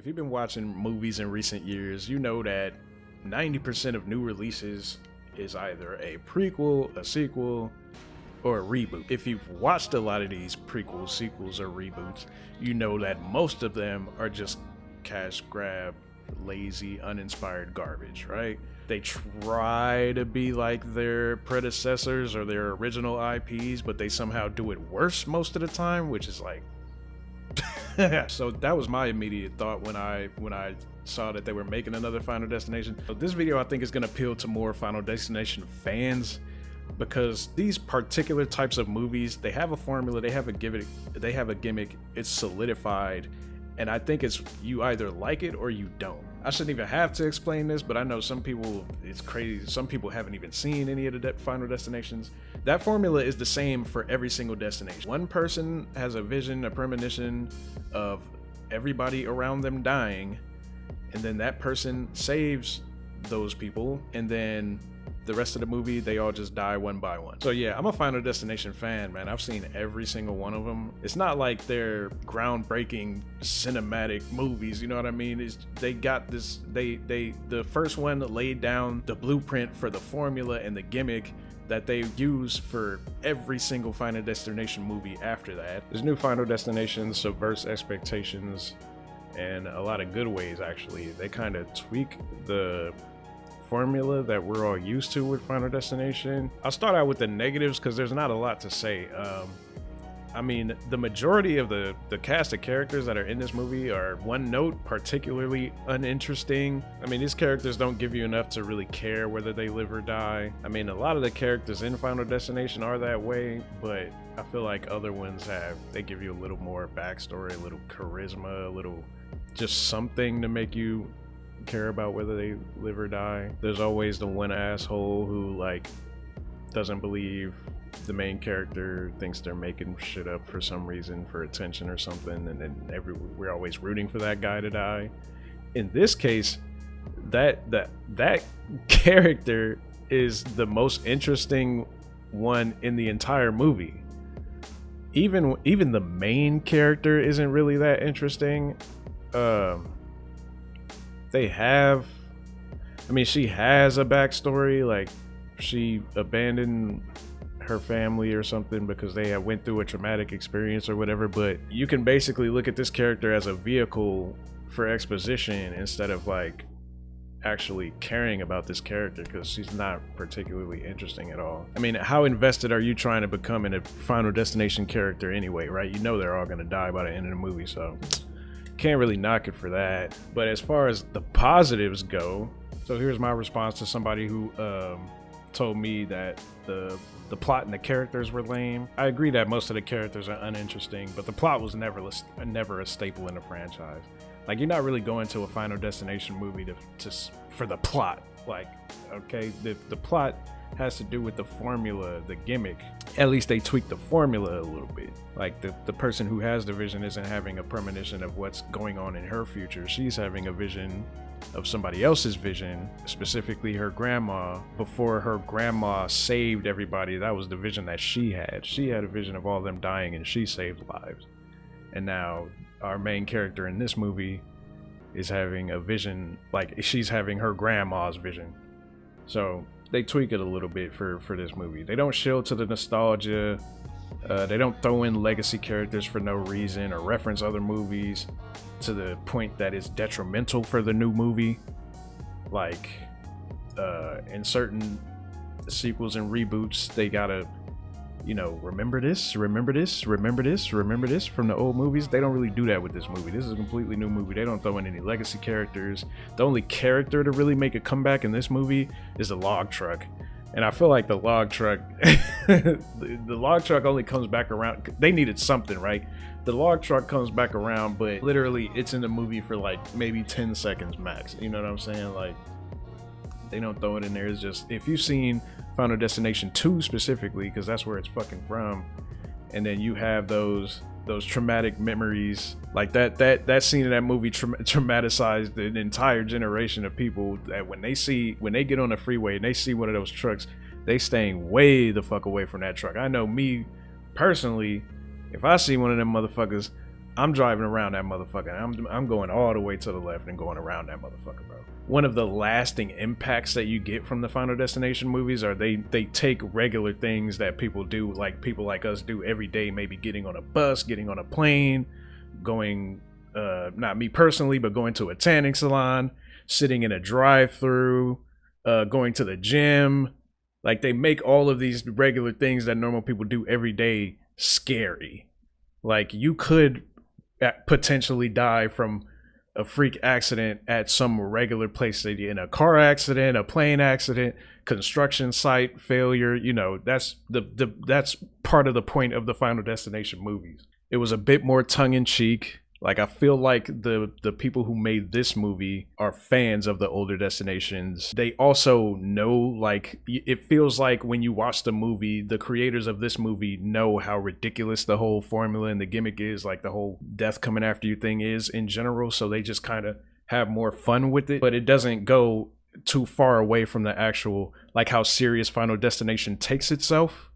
If you've been watching movies in recent years, you know that 90% of new releases is either a prequel, a sequel, or a reboot. If you've watched a lot of these prequels, sequels, or reboots, you know that most of them are just cash grab, lazy, uninspired garbage, right? They try to be like their predecessors or their original IPs, but they somehow do it worse most of the time, which is like so that was my immediate thought when I saw that they were making another Final Destination. So this video I think is going to appeal to more Final Destination fans, because these particular types of movies, they have a formula, they have a gimmick, it's solidified, and I think it's you either like it or you don't. I shouldn't even have to explain this, but I know some people, it's crazy, some people haven't even seen any of the Final Destinations. That formula is the same for every single destination. One person has a vision, a premonition of everybody around them dying, and then that person saves those people, and then the rest of the movie, they all just die one by one. So yeah, I'm a Final Destination fan, man. I've seen every single one of them. It's not like they're groundbreaking cinematic movies, you know what I mean? They got this, the first one laid down the blueprint for the formula and the gimmick that they use for every single Final Destination movie after that. This new Final Destination subverts expectations in a lot of good ways, actually. They kind of tweak the formula that we're all used to with Final Destination. I'll start out with the negatives because there's not a lot to say. I mean, the majority of the cast of characters that are in this movie are one note, particularly uninteresting. I mean, these characters don't give you enough to really care whether they live or die. I mean, a lot of the characters in Final Destination are that way, but I feel like other ones they give you a little more backstory, a little charisma, a little just something to make you care about whether they live or die. There's always the one asshole who like doesn't believe the main character, thinks they're making shit up for some reason, for attention or something, and then we're always rooting for that guy to die. In this case, that character is the most interesting one in the entire movie. Even the main character isn't really that interesting. She has a backstory, like she abandoned her family or something because they had went through a traumatic experience or whatever, but you can basically look at this character as a vehicle for exposition instead of like actually caring about this character, because she's not particularly interesting at all. I mean, how invested are you trying to become in a Final Destination character anyway, right? You know they're all gonna die by the end of the movie, so can't really knock it for that. But as far as the positives go, so here's my response to somebody who told me that the plot and the characters were lame. I agree that most of the characters are uninteresting, but the plot was never a staple in the franchise. Like, you're not really going to a Final Destination movie for the plot. Like, okay, the plot has to do with the formula, the gimmick. At least they tweak the formula a little bit. Like, the person who has the vision isn't having a premonition of what's going on in her future. She's having a vision of somebody else's vision, specifically her grandma. Before her grandma saved everybody, that was the vision that she had. She had a vision of all them dying and she saved lives. And now our main character in this movie is having a vision, like she's having her grandma's vision. So they tweak it a little bit for this movie. They don't shield to the nostalgia. They don't throw in legacy characters for no reason or reference other movies to the point that is detrimental for the new movie. Like in certain sequels and reboots, they gotta, remember this from the old movies. They don't really do that with this movie. This is a completely new movie. They don't throw in any legacy characters. The only character to really make a comeback in this movie is the log truck. And I feel like the log truck, the log truck only comes back around. They needed something, right? The log truck comes back around, but literally it's in the movie for like maybe 10 seconds max. You know what I'm saying? Like, they don't throw it in there. It's just, if you've seen Final Destination 2 specifically, because that's where it's fucking from, and then you have those traumatic memories, like that scene in that movie traumatized an entire generation of people, that when they get on the freeway and they see one of those trucks, they staying way the fuck away from that truck. I know me personally, if I see one of them motherfuckers, I'm driving around that motherfucker. I'm going all the way to the left and going around that motherfucker, bro. One of the lasting impacts that you get from the Final Destination movies are they take regular things that people do, like people like us do every day, maybe getting on a bus, getting on a plane, going, not me personally, but going to a tanning salon, sitting in a drive-through, going to the gym. Like, they make all of these regular things that normal people do every day scary. Like, you could potentially die from a freak accident at some regular place, in a car accident, a plane accident, construction site failure. You know, that's that's part of the point of the Final Destination movies. It was a bit more tongue-in-cheek. Like, I feel like the people who made this movie are fans of the older Destinations. They also know, like, it feels like when you watch the movie, the creators of this movie know how ridiculous the whole formula and the gimmick is, like the whole death coming after you thing is in general. So they just kind of have more fun with it, but it doesn't go too far away from the actual, like, how serious Final Destination takes itself.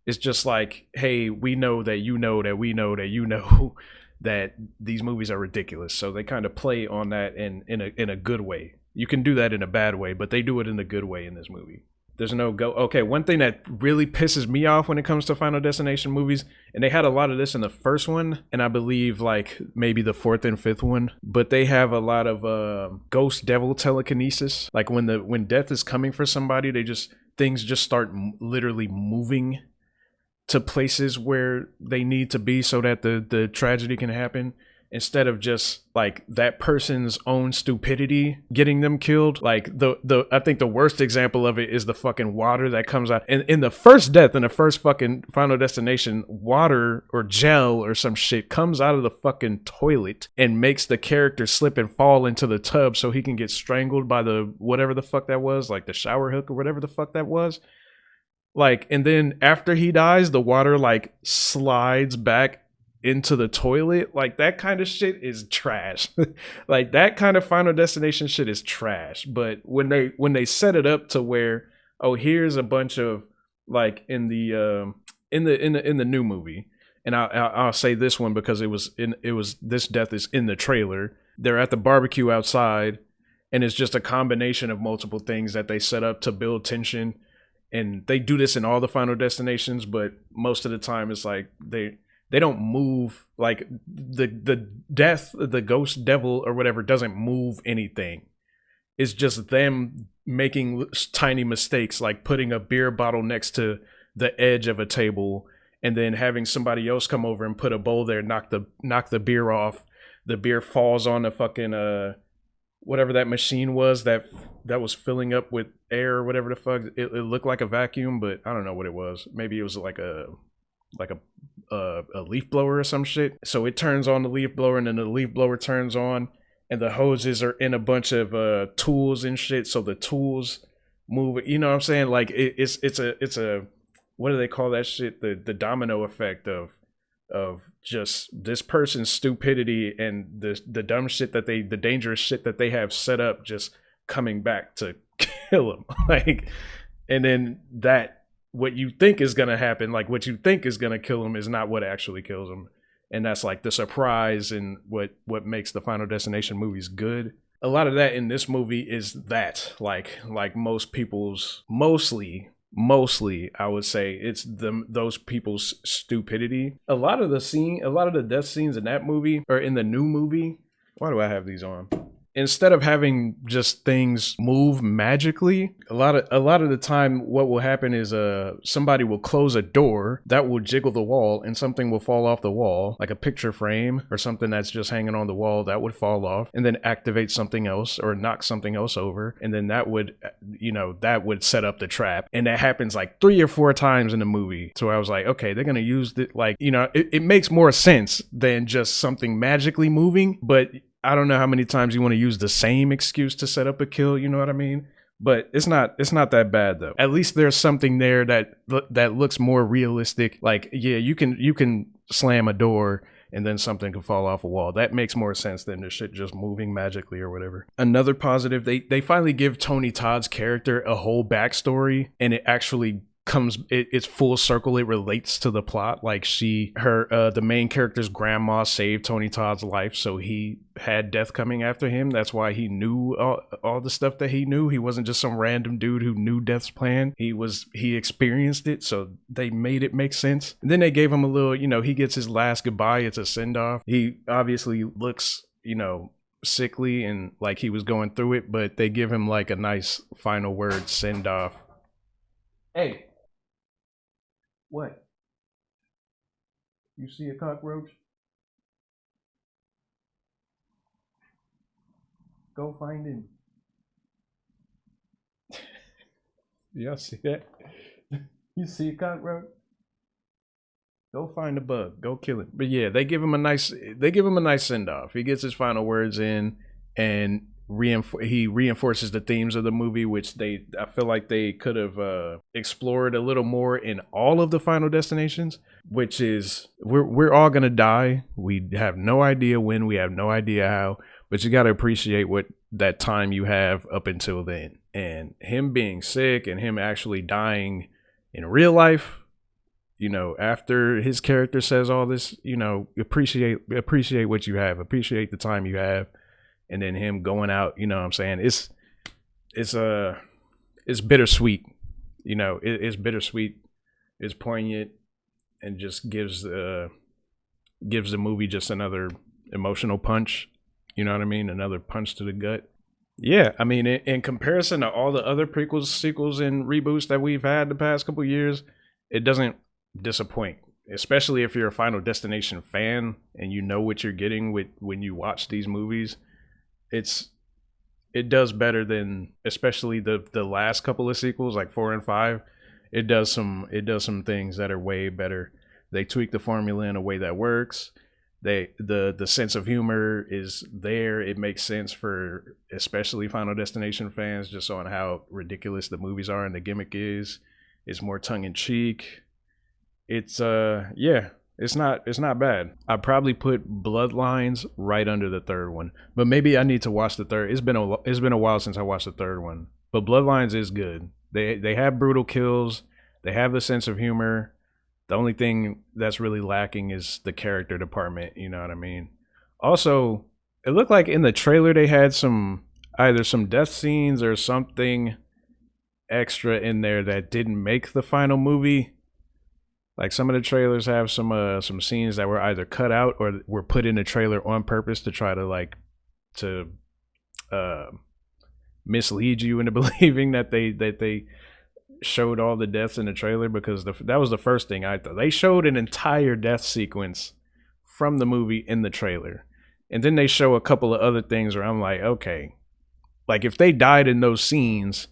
It's just like, hey, we know that you know that we know that you know that these movies are ridiculous. So they kind of play on that in a good way. You can do that in a bad way, but they do it in a good way in this movie. There's no go. Okay, one thing that really pisses me off when it comes to Final Destination movies, and they had a lot of this in the first one, and I believe like maybe the fourth and fifth one, but they have a lot of ghost devil telekinesis. Like when death is coming for somebody, things just start literally moving to places where they need to be so that the tragedy can happen, instead of just like that person's own stupidity getting them killed. Like I think the worst example of it is the fucking water that comes out in the first death, in the first fucking Final Destination. Water or gel or some shit comes out of the fucking toilet and makes the character slip and fall into the tub so he can get strangled by the whatever the fuck that was, like the shower hook or whatever the fuck that was. Like, and then after he dies, the water like slides back into the toilet. Like, that kind of shit is trash. Like, that kind of Final Destination shit is trash. But when they set it up to where, oh, here's a bunch of, like, in the new movie, and I'll say this one because this death is in the trailer. They're at the barbecue outside, and it's just a combination of multiple things that they set up to build tension. And they do this in all the Final Destinations, but most of the time it's like they don't move. Like the ghost devil or whatever doesn't move anything. It's just them making tiny mistakes, like putting a beer bottle next to the edge of a table and then having somebody else come over and put a bowl there, knock the beer off. The beer falls on the fucking whatever that machine was that was filling up with air or whatever the fuck. It looked like a vacuum, but I don't know what it was. Maybe it was like a leaf blower or some shit. So it turns on the leaf blower, and then the leaf blower turns on, and the hoses are in a bunch of tools and shit. So the tools move. You know what I'm saying? Like it's a what do they call that shit? The domino effect of just this person's stupidity and the dumb shit the dangerous shit that they have set up just coming back to kill them. Like, and then what you think is gonna happen, like what you think is gonna kill them, is not what actually kills them. And that's like the surprise and what makes the Final Destination movies good. A lot of that in this movie is that, like most people's, mostly I would say it's those people's stupidity. A lot of the death scenes in that movie, or in the new movie, why do I have these on? Instead of having just things move magically, a lot of the time what will happen is somebody will close a door that will jiggle the wall and something will fall off the wall, like a picture frame or something that's just hanging on the wall that would fall off and then activate something else or knock something else over, and then that would set up the trap. And that happens like 3 or 4 times in the movie. So I was like, okay, they're gonna use it, like, it makes more sense than just something magically moving. But I don't know how many times you want to use the same excuse to set up a kill, you know what I mean? But it's not that bad though. At least there's something there that looks more realistic. Like, yeah, you can slam a door and then something can fall off a wall. That makes more sense than the shit just moving magically or whatever. Another positive, they finally give Tony Todd's character a whole backstory, and it actually it's full circle. It relates to the plot. Like the main character's grandma saved Tony Todd's life, so he had death coming after him. That's why he knew all the stuff that he knew. He wasn't just some random dude who knew death's plan. He experienced it, so they made it make sense. And then they gave him a little, he gets his last goodbye. It's a send off. He obviously looks, sickly and like he was going through it, but they give him like a nice final word send off. Hey, what? You see a cockroach? Go find him. Y'all see that? You see a cockroach? Go find the bug. Go kill it. But yeah, they give him a nice send off. He gets his final words in, and he reinforces the themes of the movie, which I feel like they could have explored a little more in all of the Final Destinations, which is we're all gonna die. We have no idea when, we have no idea how, but you gotta appreciate what that time you have up until then. And him being sick and him actually dying in real life, after his character says all this, appreciate what you have, appreciate the time you have. And then him going out, what I'm saying? It's bittersweet. It's bittersweet. It's poignant, and just gives the movie just another emotional punch. You know what I mean? Another punch to the gut. Yeah, I mean, in comparison to all the other prequels, sequels, and reboots that we've had the past couple of years, it doesn't disappoint. Especially if you're a Final Destination fan and you know what you're getting when you watch these movies. It does better than, especially the last couple of sequels, like 4 and 5. It does some things that are way better. They tweak the formula in a way that works. The sense of humor is there. It makes sense for especially Final Destination fans, just on how ridiculous the movies are and the gimmick is. It's more tongue in cheek. It's it's not bad. I'd probably put Bloodlines right under the third one, but maybe I need to watch the third. It's been a while since I watched the third one, but Bloodlines is good. They have brutal kills. They have the sense of humor. The only thing that's really lacking is the character department. You know what I mean? Also, it looked like in the trailer they had either some death scenes or something extra in there that didn't make the final movie. Like some of the trailers have some scenes that were either cut out or were put in the trailer on purpose to try to mislead you into believing that they showed all the deaths in the trailer, because that was the first thing I thought. They showed an entire death sequence from the movie in the trailer, and then they show a couple of other things where I'm like, okay, like if they died in those scenes,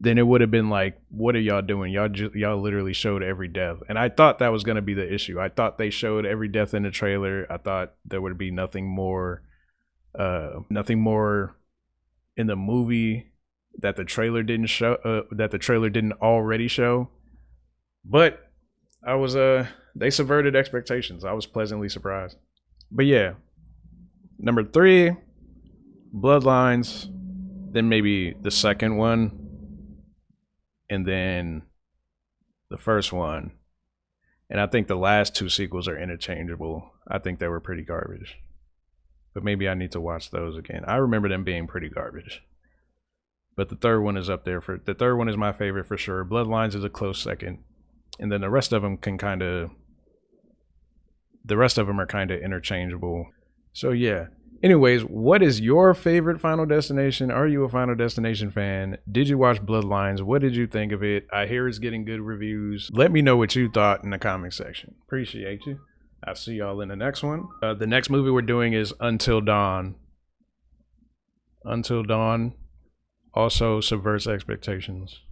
then it would have been like, what are y'all doing? Y'all literally showed every death. And I thought that was going to be the issue. I thought they showed every death in the trailer. I thought there would be nothing more in the movie that the trailer didn't show, that the trailer didn't already show. But they subverted expectations. I was pleasantly surprised. But yeah, number 3, Bloodlines, then maybe the second one, and then the first one. And I think the last 2 sequels are interchangeable. I think they were pretty garbage. But maybe I need to watch those again. I remember them being pretty garbage. But the third one is up there. The third one is my favorite for sure. Bloodlines is a close second. And then the rest of them are kind of interchangeable. So yeah. Anyways, what is your favorite Final Destination? Are you a Final Destination fan? Did you watch Bloodlines? What did you think of it? I hear it's getting good reviews. Let me know what you thought in the comment section. Appreciate you. I'll see y'all in the next one. The next movie we're doing is Until Dawn. Until Dawn also subverts expectations.